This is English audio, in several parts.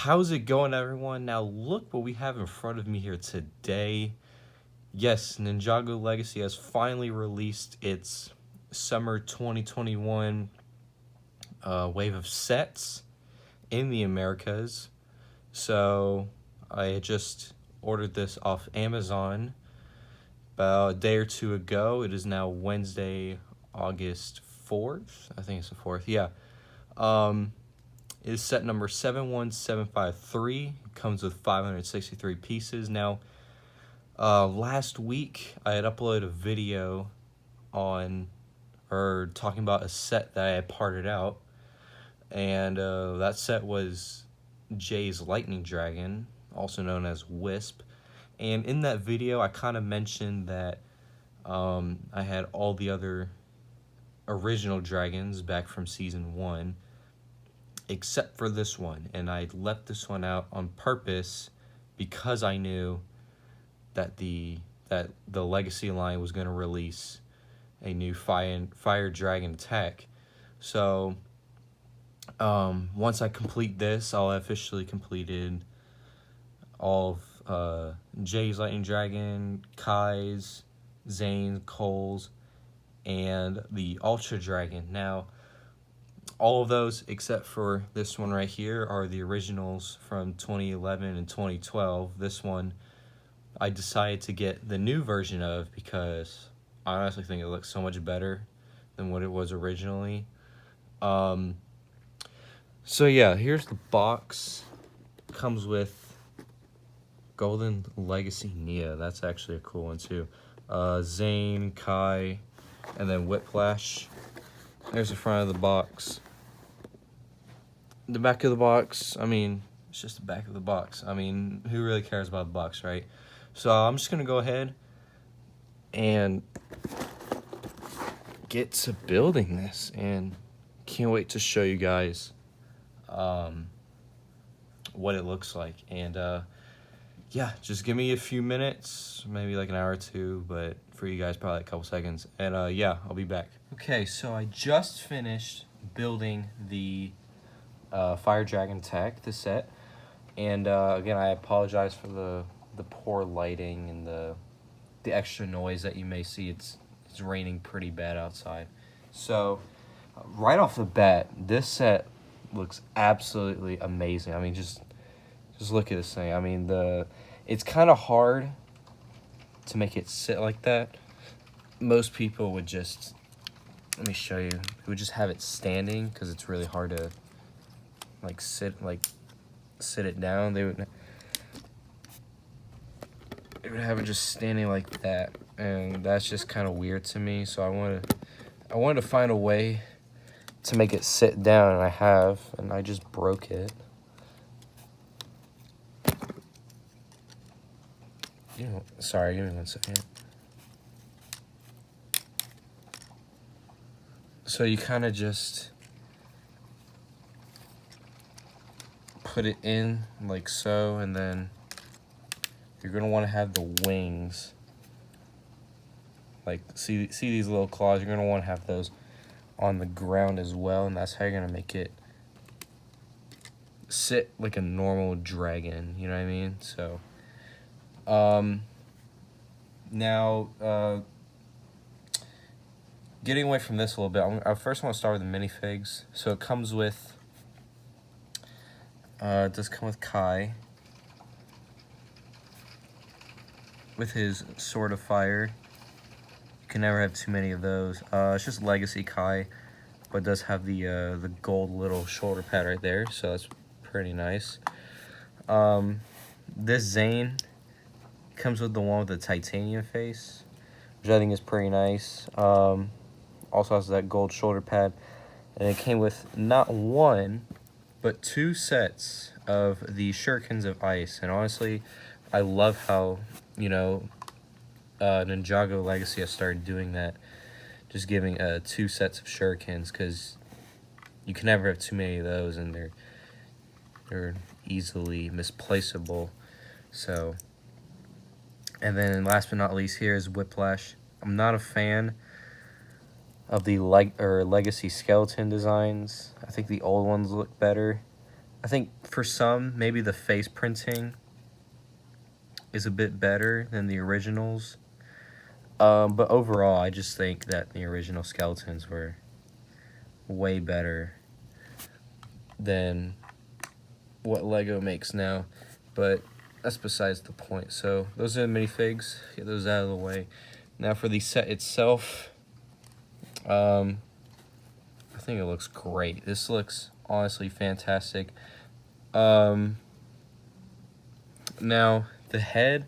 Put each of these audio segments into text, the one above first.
How's it going, everyone? Now look what we have in front of me here today. Yes, Ninjago Legacy has finally released its summer 2021 wave of sets in the Americas. So I just ordered this off Amazon about a day or two ago. It is now Wednesday, August 4th. I think it's the 4th. Yeah. Is set number 71753. Comes with 563 pieces. Now, last week I had uploaded a video on or talking about a set that I had parted out, and that set was Jay's Lightning Dragon, also known as Wisp. And in that video, I kind of mentioned that I had all the other original dragons back from season 1, except for this one, and I left this one out on purpose because I knew that the Legacy line was going to release a new Fire Dragon attack. So once I complete this, I'll have officially completed all of Jay's Lightning Dragon, Kai's, Zane's, Cole's, and the Ultra Dragon. Now, all of those except for this one right here are the originals from 2011 and 2012. This one I decided to get the new version of because I honestly think it looks so much better than what it was originally. So yeah, here's the box. Comes with Golden Legacy Nia. That's actually a cool one too. Zane, Kai, and then Whiplash. There's the front of the box. The back of the box, I mean, it's just the back of the box. I mean, who really cares about the box, right? So I'm just going to go ahead and get to building this, and can't wait to show you guys what it looks like. And yeah, just give me a few minutes, maybe like an hour or two, but for you guys probably a couple seconds, and yeah, I'll be back. Okay, so I just finished building the Fire Dragon attack, the set, and again, I apologize for the poor lighting and the extra noise that you may see. It's raining pretty bad outside. So right off the bat, this set looks absolutely amazing. I mean, just look at this thing. I mean, it's kind of hard to make it sit like that. Most people would just, let me show you, who would just have it standing because it's really hard to sit it down. They would have it just standing like that, and that's just kind of weird to me. So I wanted to find a way to make it sit down, and I have, and I just broke it. Sorry, give me 1 second. So you kind of just put it in like so, and then you're gonna want to have the wings, like see these little claws. You're gonna want to have those on the ground as well, and that's how you're gonna make it sit like a normal dragon. You know what I mean? So now getting away from this a little bit, I first want to start with the Minifigs. So it comes with it does come with Kai with his Sword of Fire. You can never have too many of those. It's just Legacy Kai, but it does have the gold little shoulder pad right there, so that's pretty nice. This Zane comes with the one with the titanium face, which I think is pretty nice. Also has that gold shoulder pad, and it came with not one, but 2 sets of the Shurikens of Ice. And honestly, I love how, Ninjago Legacy has started doing that, just giving 2 sets of Shurikens, because you can never have too many of those, and they're easily misplaceable. So, and then last but not least, here is Whiplash. I'm not a fan of the Legacy skeleton designs. I think the old ones look better. I think for some, maybe the face printing is a bit better than the originals. But overall, I just think that the original skeletons were way better than what Lego makes now. But that's besides the point. So those are the minifigs. Get those out of the way. Now for the set itself, I think it looks great. This looks honestly fantastic. Now the head,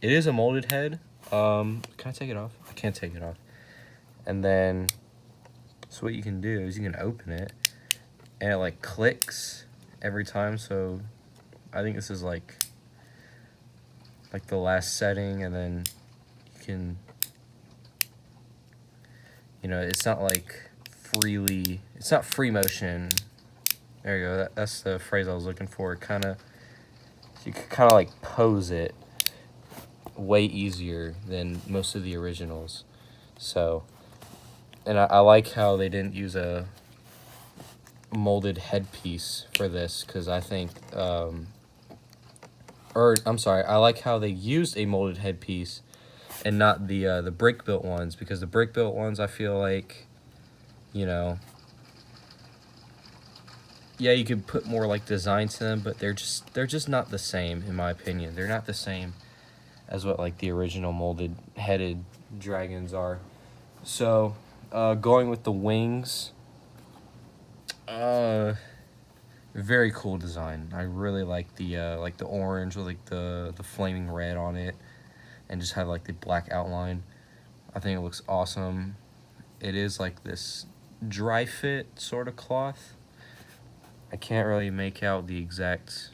it is a molded head. Can I take it off? I can't take it off. And then, so what you can do is you can open it, and it like clicks every time. So I think this is like the last setting, and then you can, you know, it's not like freely, it's not free motion. There you go. That's the phrase I was looking for. Kind of, you could kind of like pose it way easier than most of the originals. So, and I like how they didn't use a molded headpiece for this, because I think, or I'm sorry, I like how they used a molded headpiece and not the brick built ones, because the brick built ones, I feel like, you know, yeah, you could put more like design to them, but they're just not the same, in my opinion. They're not the same as what like the original molded headed dragons are. So, going with the wings, very cool design. I really like the orange with like the flaming red on it, and just have like the black outline. I think it looks awesome. It is like this dry fit sort of cloth. I can't really make out the exact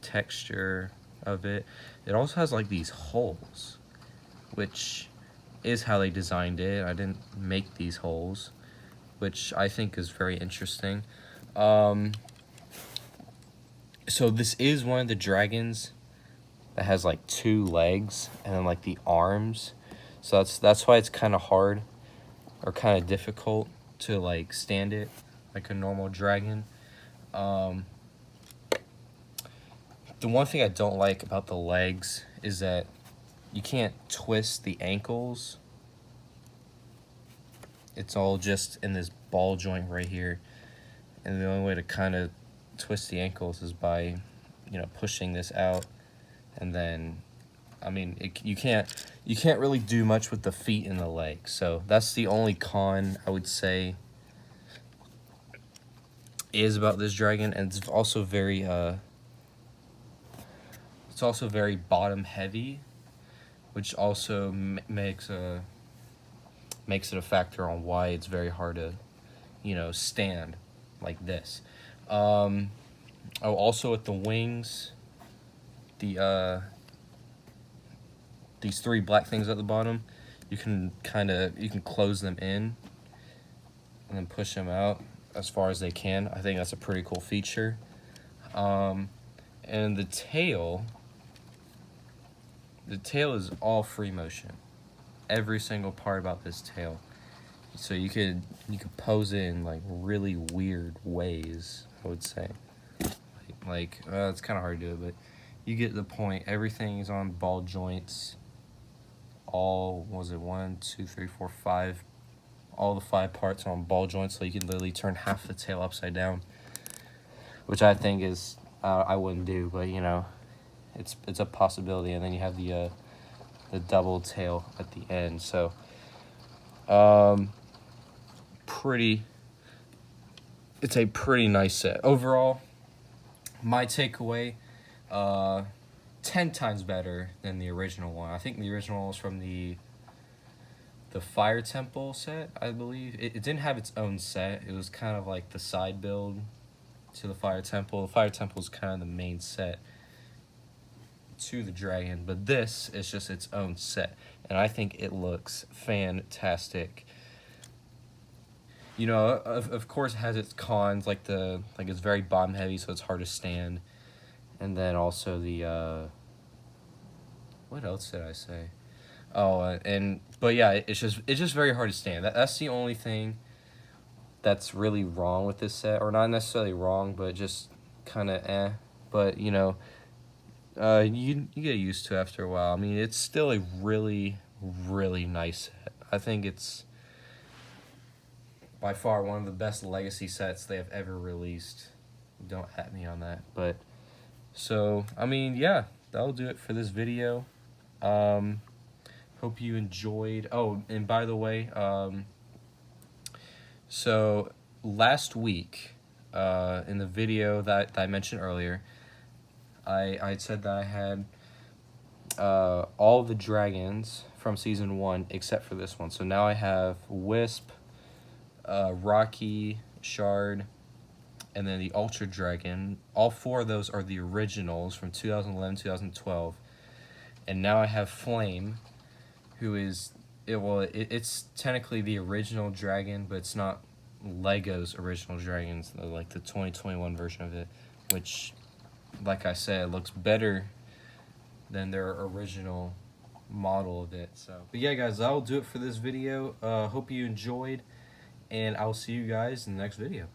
texture of it. It also has like these holes, which is how they designed it. I didn't make these holes, which I think is very interesting. So this is one of the dragons that has like 2 legs and then like the arms. So that's why it's kind of hard or kind of difficult to like stand it like a normal dragon. The one thing I don't like about the legs is that you can't twist the ankles. It's all just in this ball joint right here. And the only way to kind of twist the ankles is by, you know, pushing this out. And then, I mean, you can't really do much with the feet and the legs. So that's the only con I would say is about this dragon. And it's also very bottom heavy, which also makes it a factor on why it's very hard to, you know, stand like this. Also with the wings, these 3 black things at the bottom, you can close them in and then push them out as far as they can. I think that's a pretty cool feature. And the tail is all free motion. Every single part about this tail. So you could pose it in like really weird ways, I would say. It's kind of hard to do it, but you get the point. Everything is on ball joints. All, was it 1, 2, 3, 4, 5? All the 5 parts are on ball joints, so you can literally turn half the tail upside down, which I think is I wouldn't do, but you know, it's a possibility. And then you have the double tail at the end. So it's a pretty nice set overall. My takeaway, 10 times better than the original one. I think the original was from the Fire Temple set, I believe. It didn't have its own set. It was kind of like the side build to the Fire Temple. The Fire Temple is kind of the main set to the dragon, but this is just its own set, and I think it looks fantastic. You know, of course it has its cons, like it's very bottom heavy, so it's hard to stand. And then also the what else did I say? Oh, but yeah, it's just very hard to stand. That's the only thing that's really wrong with this set, or not necessarily wrong, but just kind of but you know, you get used to it after a while. I mean, it's still a really, really nice set. I think it's by far one of the best legacy sets they have ever released. Don't at me on that, but so I mean, yeah, that'll do it for this video. Hope you enjoyed. Oh, and by the way, so last week, in the video that I mentioned earlier, I said that I had all the dragons from season 1 except for this one. So now I have Wisp, Rocky, Shard, and then the Ultra Dragon. All 4 of those are the originals from 2011, 2012. And now I have Flame, who is it's technically the original dragon, but it's not Lego's original dragons, like the 2021 version of it, which, like I said, looks better than their original model of it. So, but yeah, guys, that'll do it for this video. Hope you enjoyed, and I'll see you guys in the next video.